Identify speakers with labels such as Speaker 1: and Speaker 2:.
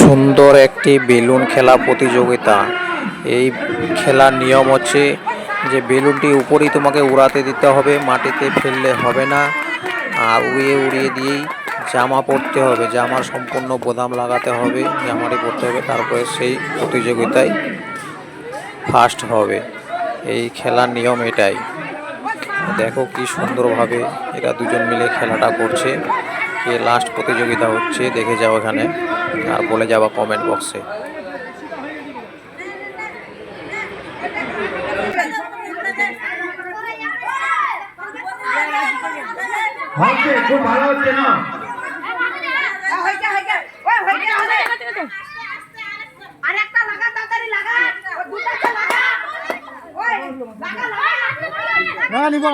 Speaker 1: সুন্দর একটি বেলুন খেলা প্রতিযোগিতা। এই খেলার নিয়ম হচ্ছে যে বেলুনটি উপরেই তোমাকে উড়াতে দিতে হবে, মাটিতে ফেললে হবে না। আর উড়িয়ে উড়িয়ে দিয়েই জামা পরতে হবে, জামার সম্পূর্ণ বোতাম লাগাতে হবে, জামাটি পরতে হবে, তারপরে সেই প্রতিযোগিতায় ফার্স্ট হবে। এই খেলার নিয়ম এটাই। দেখো কি সুন্দরভাবে এরা দুজন মিলে খেলাটা করছে। এ লাস্ট প্রতিযোগিতা হচ্ছে, দেখে যাও এখানে আর বলে যাওয়া কমেন্ট বক্সে।
Speaker 2: খুব ভালো হচ্ছে না।
Speaker 3: নিব